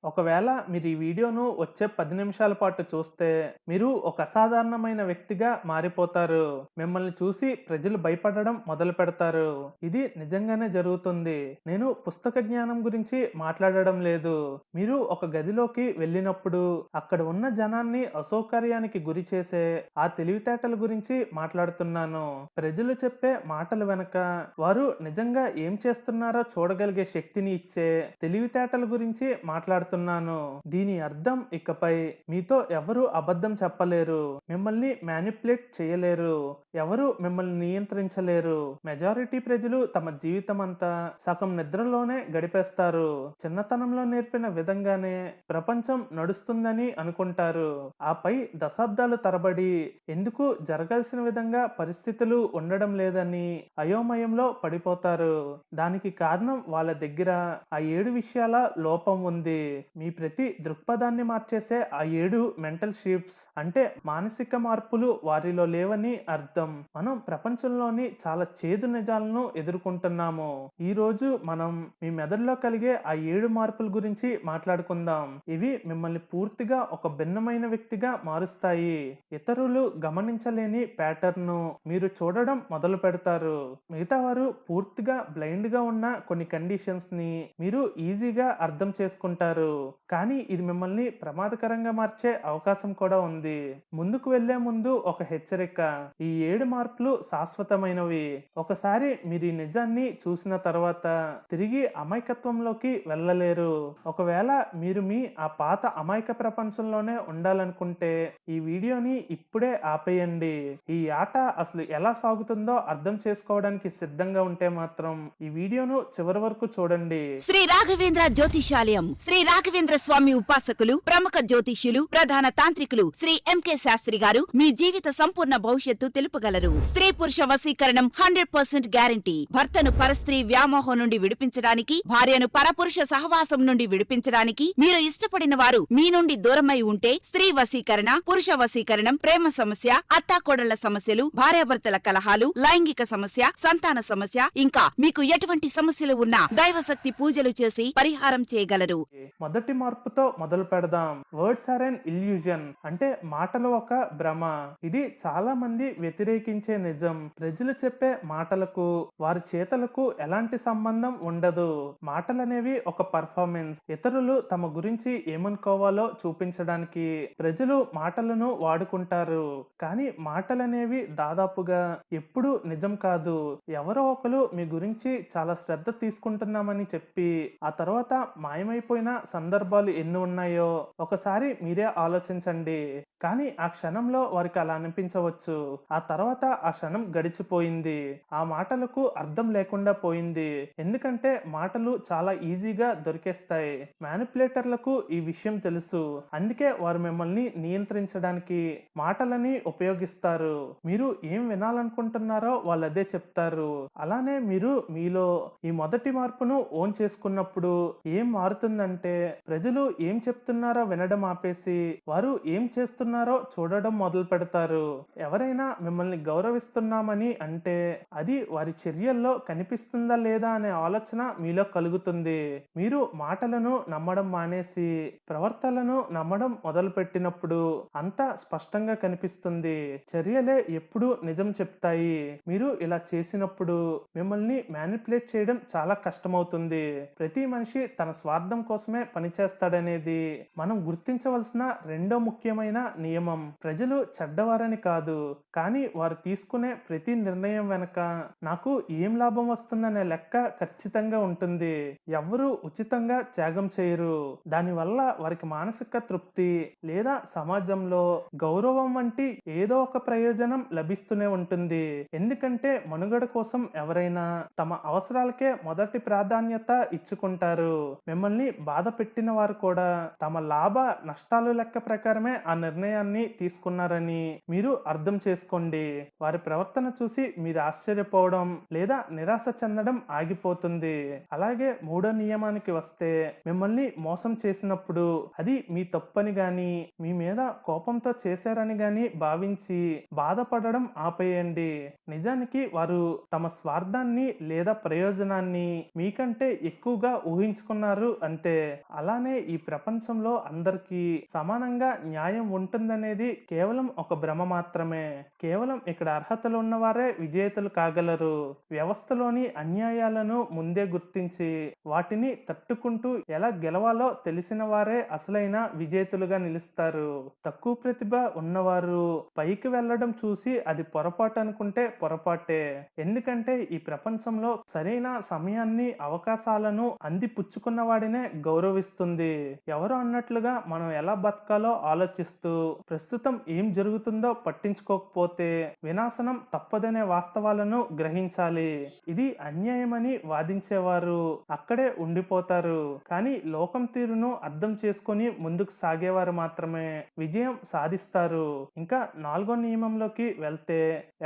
ఒకవేళ మీరు ఈ వీడియోను వచ్చే 10 నిమిషాల పాటు చూస్తే, మీరు ఒక అసాధారణమైన వ్యక్తిగా మారిపోతారు. మిమ్మల్ని చూసి ప్రజలు భయపడడం మొదలుపెడతారు. ఇది నిజంగానే జరుగుతుంది. నేను పుస్తక జ్ఞానం గురించి మాట్లాడడం లేదు. మీరు ఒక గదిలోకి వెళ్ళినప్పుడు అక్కడ ఉన్న జనాన్ని అసౌకర్యానికి గురి చేసే ఆ తెలివితేటల గురించి మాట్లాడుతున్నాను. ప్రజలు చెప్పే మాటల వెనక వారు నిజంగా ఏం చేస్తున్నారో చూడగలిగే శక్తిని ఇచ్చే తెలివితేటల గురించి మాట్లాడుతున్నాను. దీని అర్థం ఇకపై మీతో ఎవరు అబద్ధం చెప్పలేరు, మిమ్మల్ని మ్యానిపులేట్ చేయలేరు, ఎవరు మిమ్మల్ని నియంత్రించలేరు. మెజారిటీ ప్రజలు తమ జీవితం అంతా సగం నిద్రలోనే గడిపేస్తారు. చిన్నతనంలో నేర్పిన విధంగానే ప్రపంచం నడుస్తుందని అనుకుంటారు. ఆపై దశాబ్దాలు తరబడి ఎందుకు జరగాల్సిన విధంగా పరిస్థితులు ఉండడం లేదని అయోమయంలో పడిపోతారు. దానికి కారణం వాళ్ళ దగ్గర ఆ 7 విషయాల లోపం ఉంది. మీ ప్రతి దృక్పథాన్ని మార్చేసే ఆ 7 మెంటల్ షిఫ్ట్స్ అంటే మానసిక మార్పులు వారిలో లేవని అర్థం. మనం ప్రపంచంలోని చాలా చేదు నిజాలను ఎదుర్కొంటున్నాము. ఈ రోజు మనం మీ మెదడులో కలిగే ఆ 7 మార్పుల గురించి మాట్లాడుకుందాం. ఇవి మిమ్మల్ని పూర్తిగా ఒక భిన్నమైన వ్యక్తిగా మారుస్తాయి. ఇతరులు గమనించలేని ప్యాటర్న్ మీరు చూడడం మొదలు పెడతారు. మిగతా వారు పూర్తిగా బ్లైండ్ గా ఉన్న కొన్ని కండిషన్స్ ని మీరు ఈజీగా అర్థం చేసుకుంటారు. కానీ ఇది మిమ్మల్ని ప్రమాదకరంగా మార్చే అవకాశం కూడా ఉంది. ముందుకు వెళ్లే ముందు ఒక హెచ్చరిక. ఈ 7 మార్పులు శాశ్వతమైనవి. ఒకసారి మీరు ఈ నిజాన్ని చూసిన తర్వాత తిరిగి అమాయకత్వంలోకి వెళ్ళలేరు. ఒకవేళ మీరు మీ ఆ పాత అమాయక ప్రపంచంలోనే ఉండాలనుకుంటే ఈ వీడియోని ఇప్పుడే ఆపేయండి. ఈ ఆట అసలు ఎలా సాగుతుందో అర్థం చేసుకోవడానికి సిద్ధంగా ఉంటే మాత్రం ఈ వీడియోను చివరి వరకు చూడండి. శ్రీ రాఘవేంద్ర జ్యోతిషాలయం శ్రీ రాఘవేంద్ర స్వామి ఉపాసకులు ప్రముఖ జ్యోతిష్యులు ప్రధాన తాంత్రికులు శ్రీ ఎంకే శాస్త్రి గారు మీ జీవిత సంపూర్ణ భవిష్యత్తు తెలుపగలరు. స్త్రీ పురుష వశీకరణం 100% గ్యారంటీ. భర్తను పరస్త్రీ వ్యామోహం నుండి విడిపించడానికి, భార్యను పరపురుష సహవాసం నుండి విడిపించడానికి, మీరు ఇష్టపడిన వారు మీ నుండి దూరమై ఉంటే స్త్రీ వశీకరణ, పురుష వశీకరణం, ప్రేమ సమస్య, అత్తాకోడళ్ల సమస్యలు, భార్యాభర్తల కలహాలు, లైంగిక సమస్య, సంతాన సమస్య, ఇంకా మీకు ఎటువంటి సమస్యలు ఉన్నా దైవశక్తి పూజలు చేసి పరిహారం చేయగలరు. మొదటి మార్పుతో మొదలు పెడదాం. వర్డ్స్ ఆర్ ఎన్ ఇల్యూజన్ అంటే మాటలు ఒక భ్రమ. ఇది చాలా మంది వ్యతిరేకించే నిజం. ప్రజలు చెప్పే మాటలకు వారి చేతలకు ఎలాంటి సంబంధం ఉండదు. మాటలనేవి ఒక పర్ఫార్మెన్స్. ఇతరులు తమ గురించి ఏమనుకోవాలో చూపించడానికి ప్రజలు మాటలను వాడుకుంటారు. కానీ మాటలనేవి దాదాపుగా ఎప్పుడూ నిజం కాదు. ఎవరో ఒకరు మీ గురించి చాలా శ్రద్ధ తీసుకుంటున్నామని చెప్పి ఆ తర్వాత మాయమైపోయిన సందర్భాలు ఎన్ని ఉన్నాయో ఒకసారి మీరే ఆలోచించండి. కానీ ఆ క్షణంలో వారికి అలా అనిపించవచ్చు. ఆ తర్వాత ఆ క్షణం గడిచిపోయింది. ఆ మాటలకు అర్థం లేకుండా పోయింది. ఎందుకంటే మాటలు చాలా ఈజీగా దొరికేస్తాయి. మ్యానిపులేటర్లకు ఈ విషయం తెలుసు. అందుకే వారు మిమ్మల్ని నియంత్రించడానికి మాటలని ఉపయోగిస్తారు. మీరు ఏం వినాలనుకుంటున్నారో వాళ్ళు అదే చెప్తారు. అలానే మీరు మీలో ఈ మొదటి మార్పును ఓన్ చేసుకున్నప్పుడు ఏం మారుతుందంటే ప్రజలు ఏం చెప్తున్నారో వినడం ఆపేసి వారు ఏం చేస్తున్నారో చూడడం మొదలు పెడతారు. ఎవరైనా మిమ్మల్ని గౌరవిస్తున్నామని అంటే అది వారి చర్యల్లో కనిపిస్తుందా లేదా అనే ఆలోచన మీలో కలుగుతుంది. మీరు మాటలను నమ్మడం మానేసి ప్రవర్తనలను నమ్మడం మొదలు పెట్టినప్పుడు అంతా స్పష్టంగా కనిపిస్తుంది. చర్యలే ఎప్పుడు నిజం చెప్తాయి. మీరు ఇలా చేసినప్పుడు మిమ్మల్ని మ్యానిపులేట్ చేయడం చాలా కష్టమవుతుంది. ప్రతి మనిషి తన స్వార్థం కోసమే పనిచేస్తాడనేది మనం గుర్తించవలసిన రెండో ముఖ్యమైన నియమం. ప్రజలు చెడ్డవారని కాదు, కానీ వారు తీసుకునే ప్రతి నిర్ణయం వెనక నాకు ఏం లాభం వస్తుందనే లెక్క ఖచ్చితంగా ఉంటుంది. ఎవరు ఉచితంగా త్యాగం చేయరు. దానివల్ల వారికి మానసిక తృప్తి లేదా సమాజంలో గౌరవం వంటి ఏదో ఒక ప్రయోజనం లభిస్తూనే ఉంటుంది. ఎందుకంటే మనుగడ కోసం ఎవరైనా తమ అవసరాలకే మొదటి ప్రాధాన్యత ఇచ్చుకుంటారు. మిమ్మల్ని బాధ పెట్టిన వారు కూడా తమ లాభ నష్టాలు లెక్క ప్రకారమే ఆ నిర్ణయం నిర్ణయాన్ని తీసుకున్నారని మీరు అర్థం చేసుకోండి. వారి ప్రవర్తన చూసి మీరు ఆశ్చర్యపోవడం లేదా నిరాశ చెందడం ఆగిపోతుంది. అలాగే మూడో నియమానికి వస్తే, మిమ్మల్ని మోసం చేసినప్పుడు అది మీ తప్పని గాని మీ మీద కోపంతో చేశారని గాని భావించి బాధపడడం ఆపేయండి. నిజానికి వారు తమ స్వార్థాన్ని లేదా ప్రయోజనాన్ని మీకంటే ఎక్కువగా ఊహించుకున్నారు అంతే. అలానే ఈ ప్రపంచంలో అందరికీ సమానంగా న్యాయం ఉంటుందనేది కేవలం ఒక భ్రమ మాత్రమే. కేవలం ఇక్కడ అర్హతలు ఉన్నవారే విజేతలు కాగలరు. వ్యవస్థలోని అన్యాయాలను ముందే గుర్తించి వాటిని తట్టుకుంటూ ఎలా గెలవాలో తెలిసిన వారే అసలైన విజేతలుగా నిలుస్తారు. తక్కువ ప్రతిభ ఉన్నవారు పైకి వెళ్ళడం చూసి అది పొరపాటు అనుకుంటే పొరపాటే. ఎందుకంటే ఈ ప్రపంచంలో సరైన సమయాన్ని అవకాశాలను అందిపుచ్చుకున్న వాడినే గౌరవిస్తుంది. ఎవరో అన్నట్లుగా మనం ఎలా బతకాలో ఆలోచిస్తూ ప్రస్తుతం ఏం జరుగుతుందో పట్టించుకోకపోతే వినాశనం తప్పదనే వాస్తవాలను గ్రహించాలి. ఇది అన్యాయమని వాదించేవారు అక్కడే ఉండిపోతారు. కానీ లోకం తీరును అర్థం చేసుకొని ముందుకు సాగేవారు మాత్రమే విజయం సాధిస్తారు. ఇంకా నాలుగో నియమంలోకి వెళ్తే,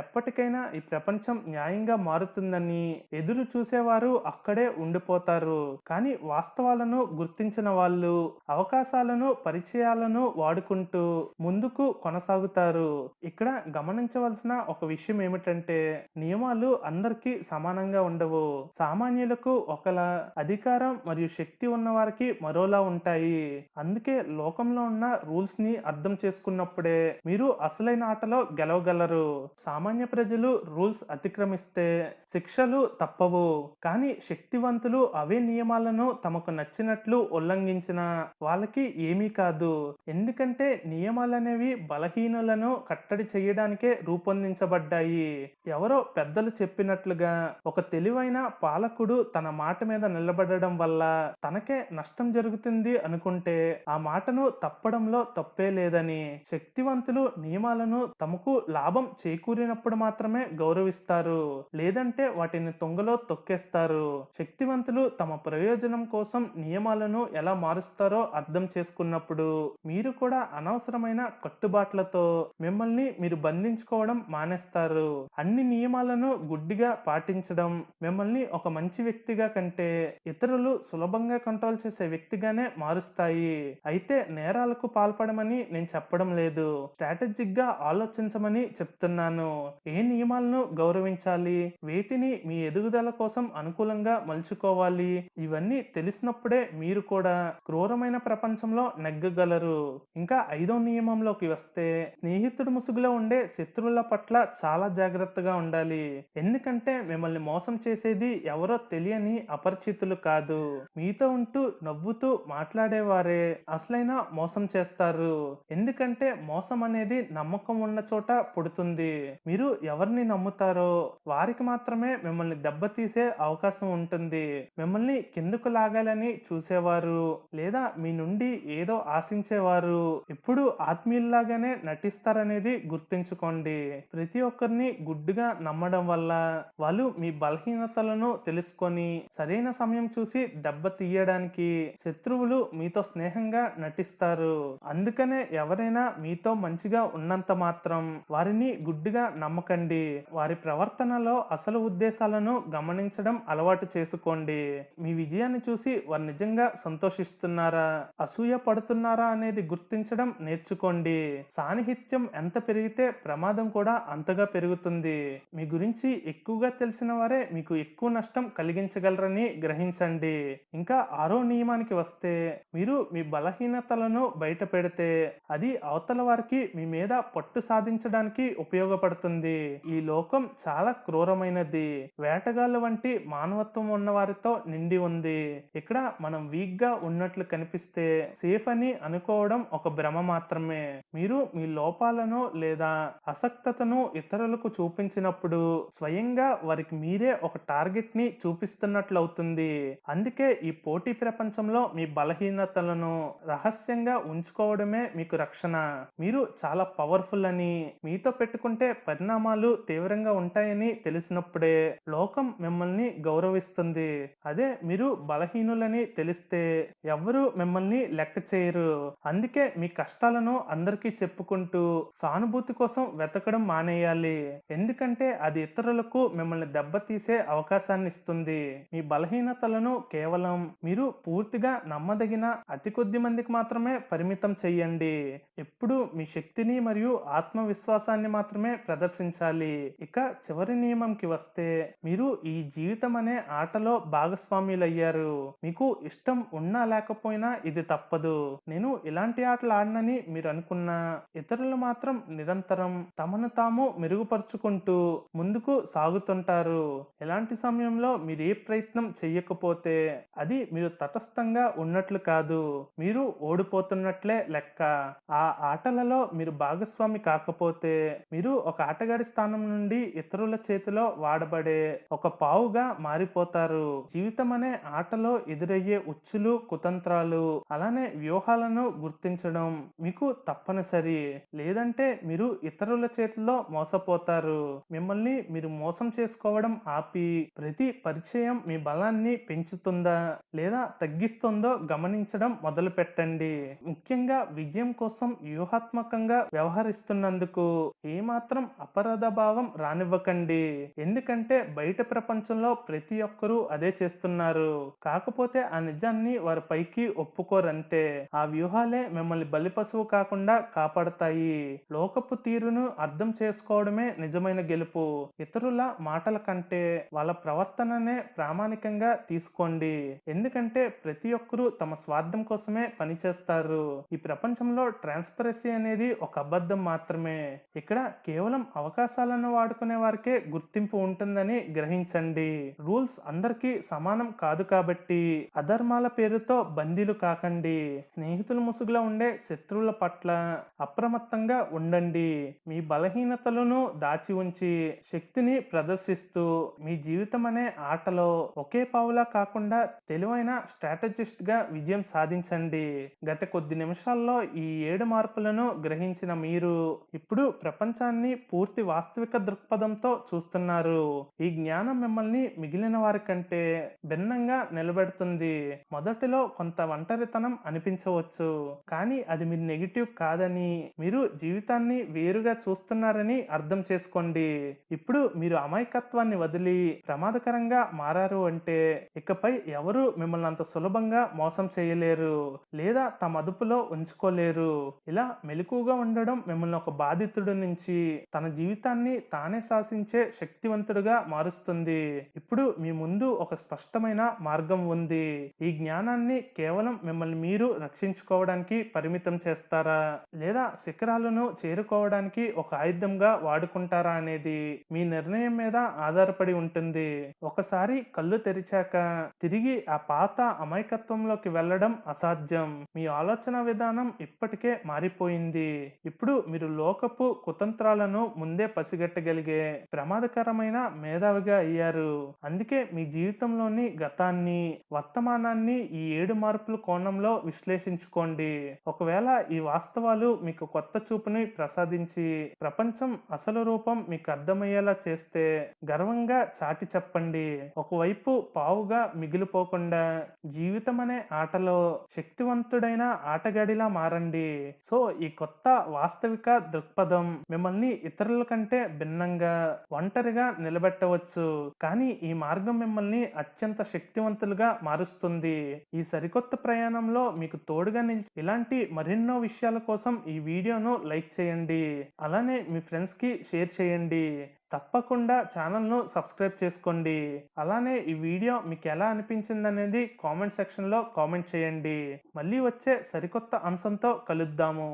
ఎప్పటికైనా ఈ ప్రపంచం న్యాయంగా మారుతుందని ఎదురు చూసేవారు అక్కడే ఉండిపోతారు. కానీ వాస్తవాలను గుర్తించిన వాళ్ళు అవకాశాలను పరిచయాలను వాడుకుంటూ ముందుకు కొనసాగుతారు. ఇక్కడ గమనించవలసిన ఒక విషయం ఏమిటంటే, నియమాలు అందరికీ సమానంగా ఉండవు. సామాన్యులకు ఒకలా, అధికారం మరియు శక్తి ఉన్న వారికి మరోలా ఉంటాయి. అందుకే లోకంలో ఉన్న రూల్స్ ని అర్థం చేసుకున్నప్పుడే మీరు అసలైన ఆటలో గెలవగలరు. సామాన్య ప్రజలు రూల్స్ అతిక్రమిస్తే శిక్షలు తప్పవు. కానీ శక్తివంతులు అవే నియమాలను తమకు నచ్చినట్లు ఉల్లంఘించిన వాళ్ళకి ఏమీ కాదు. ఎందుకంటే నియమాలనేవి బలహీనులను కట్టడి చేయడానికే రూపొందించబడ్డాయి. ఎవరో పెద్దలు చెప్పినట్లుగా ఒక తెలివైన పాలకుడు తన మాట మీద నిలబడడం వల్ల తనకే నష్టం జరుగుతుంది అనుకుంటే ఆ మాటను తప్పడంలో తప్పే లేదని. శక్తివంతులు నియమాలను తమకు లాభం చేకూరినప్పుడు మాత్రమే గౌరవిస్తారు, లేదంటే వాటిని తుంగలో తొక్కేస్తారు. శక్తివంతులు తమ ప్రయోజనం కోసం నియమాలను ఎలా మారుస్తారో అర్థం చేసుకున్నప్పుడు మీరు కూడా అనవసరమైన కట్టుబాట్లతో మిమ్మల్ని మీరు బంధించుకోవడం మానేస్తారు. అన్ని నియమాలను గుడ్డిగా పాటించడం మిమ్మల్ని ఒక మంచి వ్యక్తిగా కంటే ఇతరులు సులభంగా కంట్రోల్ చేసే వ్యక్తిగానే మారుస్తాయి. అయితే నేరాలకు పాల్పడమని నేను చెప్పడం లేదు, స్ట్రాటజిక్ గా ఆలోచించమని చెప్తున్నాను. ఏ నియమాలను గౌరవించాలి, వేటిని మీ ఎదుగుదల కోసం అనుకూలంగా మలుచుకోవాలి, ఇవన్నీ తెలిసినప్పుడే మీరు కూడా క్రూరమైన ప్రపంచంలో నెగ్గగలరు. ఇంకా ఐదో నియమంలోకి వస్తే, స్నేహితుడు ముసుగులో ఉండే శత్రువుల పట్ల చాలా జాగ్రత్తగా ఉండాలి. ఎందుకంటే మిమ్మల్ని మోసం చేసేది ఎవరో తెలియని అపరిచితులు కాదు. మీతో ఉంటూ నవ్వుతూ మాట్లాడేవారే అసలైన మోసం చేస్తారు. ఎందుకంటే మోసం అనేది నమ్మకం ఉన్న చోట పుడుతుంది. మీరు ఎవరిని నమ్ముతారో వారికి మాత్రమే మిమ్మల్ని దెబ్బతీసే అవకాశం ఉంటుంది. మిమ్మల్ని కిందకు లాగాలని చూసేవారు లేదా మీ నుండి ఏదో ఆశించేవారు ఇప్పుడు ఆత్మీయుల్లాగానే నటిస్తారనేది గుర్తుంచుకోండి. ప్రతి ఒక్కరిని గుడ్డుగా నమ్మడం వల్ల వాళ్ళు మీ బలహీనతలను తెలుసుకొని సరైన సమయం చూసి దెబ్బ తీయడానికి శత్రువులు మీతో స్నేహంగా నటిస్తారు. అందుకనే ఎవరైనా మీతో మంచిగా ఉన్నంత మాత్రం వారిని గుడ్డిగా నమ్మకండి. వారి ప్రవర్తనలో అసలు ఉద్దేశాలను గమనించడం అలవాటు చేసుకోండి. మీ విజయాన్ని చూసి వారు నిజంగా సంతోషిస్తున్నారా, అసూయ పడుతున్నారా అనేది గుర్తించడం నేర్చుకోండి. సాన్నిహిత్యం ఎంత పెరిగితే ప్రమాదం కూడా అంతగా పెరుగుతుంది. మీ గురించి ఎక్కువగా తెలిసిన వారే మీకు ఎక్కువ నష్టం కలిగించగలరని గ్రహించండి. ఇంకా ఆరో నియమానికి వస్తే, మీరు మీ బలహీనతలను బయట పెడితే అది అవతల వారికి మీ మీద పట్టు సాధించడానికి ఉపయోగపడుతుంది. ఈ లోకం చాలా క్రూరమైనది. వేటగాళ్ళ వంటి మానవత్వం ఉన్న వారితో నిండి ఉంది. ఇక్కడ మనం వీక్ గా ఉన్నట్లు కనిపిస్తే సేఫ్ అని అనుకోవడం ఒక భ్రమ మాత్రమే. మీరు మీ లోపాలను లేదా అసక్తతను ఇతరులకు చూపించినప్పుడు స్వయంగా వారికి మీరే ఒక టార్గెట్ ని చూపిస్తున్నట్లు అవుతుంది. అందుకే ఈ పోటీ ప్రపంచంలో మీ బలహీనతలను రహస్యంగా ఉంచుకోవడమే మీకు రక్షణ. మీరు చాలా పవర్ఫుల్ అని, మీతో పెట్టుకుంటే పరిణామాలు తీవ్రంగా ఉంటాయని తెలిసినప్పుడే లోకం మిమ్మల్ని గౌరవిస్తుంది. అదే మీరు బలహీనులని తెలిస్తే ఎవ్వరూ మిమ్మల్ని లెక్క చేయరు. అందుకే మీ కష్టాలను బాధలను అందరికీ చెప్పుకుంటూ సానుభూతి కోసం వెతకడం మానేయాలి. ఎందుకంటే అది ఇతరులకు మిమ్మల్ని దెబ్బతీసే అవకాశాన్ని ఇస్తుంది. మీ బలహీనతలను కేవలం మీరు పూర్తిగా నమ్మదగిన అతి కొద్ది మందికి మాత్రమే పరిమితం చెయ్యండి. ఎప్పుడు మీ శక్తిని మరియు ఆత్మవిశ్వాసాన్ని మాత్రమే ప్రదర్శించాలి. ఇక చివరి నియమంకి వస్తే, మీరు ఈ జీవితం అనే ఆటలో భాగస్వామ్యులయ్యారు. మీకు ఇష్టం ఉన్నా లేకపోయినా ఇది తప్పదు. నేను ఇలాంటి ఆటలు ఆడనని మీరు అనుకున్నా, ఇతరులు మాత్రం నిరంతరం తమను తాము మెరుగుపరుచుకుంటూ ముందుకు సాగుతుంటారు. ఎలాంటి సమయంలో మీరు ఏ ప్రయత్నం చెయ్యకపోతే అది మీరు తటస్థంగా ఉన్నట్లు కాదు, మీరు ఓడిపోతున్నట్లే లెక్క. ఆ ఆటలలో మీరు భాగస్వామి కాకపోతే మీరు ఒక ఆటగాడి స్థానం నుండి ఇతరుల చేతిలో వాడబడే ఒక పావుగా మారిపోతారు. జీవితం అనే ఆటలో ఎదురయ్యే ఉచ్చులు, కుతంత్రాలు, అలానే వ్యూహాలను గుర్తించడం మీకు తప్పనిసరి. లేదంటే మీరు ఇతరుల చేతిలో మోసపోతారు. మిమ్మల్ని మీరు మోసం చేసుకోవడం ఆపి ప్రతి పరిచయం మీ బలాన్ని పెంచుతుందా లేదా తగ్గిస్తుందో గమనించడం మొదలు పెట్టండి. ముఖ్యంగా విజయం కోసం వ్యూహాత్మకంగా వ్యవహరిస్తున్నందుకు ఏమాత్రం అపరాధ భావం రానివ్వకండి. ఎందుకంటే బయట ప్రపంచంలో ప్రతి ఒక్కరూ అదే చేస్తున్నారు. కాకపోతే ఆ నిజాన్ని వారి పైకి ఒప్పుకోరంతే. ఆ వ్యూహాలే మిమ్మల్ని బలిపశువు కాకుండా కాపాడతాయి. లోకపు తీరును అర్థం చేసుకోవడమే నిజమైన గెలుపు. ఇతరుల మాటల కంటే వాళ్ళ ప్రవర్తననే ప్రామాణికంగా తీసుకోండి. ఎందుకంటే ప్రతి ఒక్కరూ తమ స్వార్థం కోసమే పనిచేస్తారు. ఈ ప్రపంచంలో ట్రాన్స్పరెన్సీ అనేది ఒక అబద్ధం మాత్రమే. ఇక్కడ కేవలం అవకాశాలను వాడుకునే వారికే గుర్తింపు ఉంటుందని గ్రహించండి. రూల్స్ అందరికీ సమానం కాదు కాబట్టి అధర్మాల పేరుతో బందీలు కాకండి. స్నేహితుల ముసుగులో ఉండే శత్రువుల పట్ల అప్రమత్తంగా ఉండండి. మీ బలహీనతలను దాచి ఉంచి శక్తిని ప్రదర్శిస్తూ మీ జీవితం అనే ఆటలో ఒకే పావులా కాకుండా తెలివైన స్ట్రాటజిస్ట్ గా విజయం సాధించండి. గత కొద్ది నిమిషాల్లో ఈ 7 మార్పులను గ్రహించిన మీరు ఇప్పుడు ప్రపంచాన్ని పూర్తి వాస్తవిక దృక్పథంతో చూస్తున్నారు. ఈ జ్ఞానం మిమ్మల్ని మిగిలిన వారి కంటే భిన్నంగా నిలబెడుతుంది. మొదటిలో కొంత ఒంటరితనం అనిపించవచ్చు, కానీ అది మీ నెగిటివ్ కాదని, మీరు జీవితాన్ని వేరుగా చూస్తున్నారని అర్థం చేసుకోండి. ఇప్పుడు మీరు అమాయకత్వాన్ని వదిలి ప్రమాదకరంగా మారారు అంటే ఇకపై ఎవరు మిమ్మల్ని అంత సులభంగా మోసం చేయలేరు లేదా తమ అదుపులో ఉంచుకోలేరు. ఇలా మెలకుగా ఉండడం మిమ్మల్ని ఒక బాధితుడి నుంచి తన జీవితాన్ని తానే శాసించే శక్తివంతుడిగా మారుస్తుంది. ఇప్పుడు మీ ముందు ఒక స్పష్టమైన మార్గం ఉంది. ఈ జ్ఞానాన్ని కేవలం మిమ్మల్ని మీరు రక్షించుకోవడానికి పరిమితం చేస్తారా లేదా శిఖరాలను చేరుకోవడానికి ఒక ఆయుధంగా వాడుకుంటారా అనేది మీ నిర్ణయం మీద ఆధారపడి ఉంటుంది. ఒకసారి కళ్ళు తెరిచాక తిరిగి ఆ పాత అమాయకత్వంలోకి వెళ్ళడం అసాధ్యం. మీ ఆలోచన విధానం ఇప్పటికే మారిపోయింది. ఇప్పుడు మీరు లోకపు కుతంత్రాలను ముందే పసిగట్టగలిగే ప్రమాదకరమైన మేధావిగా అయ్యారు. అందుకే మీ జీవితంలోని గతాన్ని, వర్తమానాన్ని ఈ 7 మార్పుల కోణంలో విశ్లేషించుకోండి. ఒకవేళ ఈ వాస్తవాలు మీకు కొత్త చూపుని ప్రసాదించి ప్రపంచం అసలు రూపం మీకు అర్థమయ్యేలా చేస్తే గర్వంగా చాటి చెప్పండి. ఒకవైపు పావుగా మిగిలిపోకుండా జీవితం అనే ఆటలో శక్తివంతుడైన ఆటగాడిలా మారండి. సో ఈ కొత్త వాస్తవిక దృక్పథం మిమ్మల్ని ఇతరుల కంటే భిన్నంగా, ఒంటరిగా నిలబెట్టవచ్చు, కానీ ఈ మార్గం మిమ్మల్ని అత్యంత శక్తివంతులుగా మారుస్తుంది. ఈ సరికొత్త ప్రయాణంలో మీకు తోడుగా నిలిచి ఇలాంటి మరెన్నో విషయాల కోసం ఈ వీడియోను లైక్ చేయండి. అలానే మీ ఫ్రెండ్స్ కి షేర్ చేయండి. తప్పకుండా ఛానల్ను సబ్స్క్రైబ్ చేసుకోండి. అలానే ఈ వీడియో మీకు ఎలా అనిపించింది అనేది కామెంట్ సెక్షన్లో కామెంట్ చేయండి. మళ్ళీ వచ్చే సరికొత్త అంశంతో కలుద్దాము.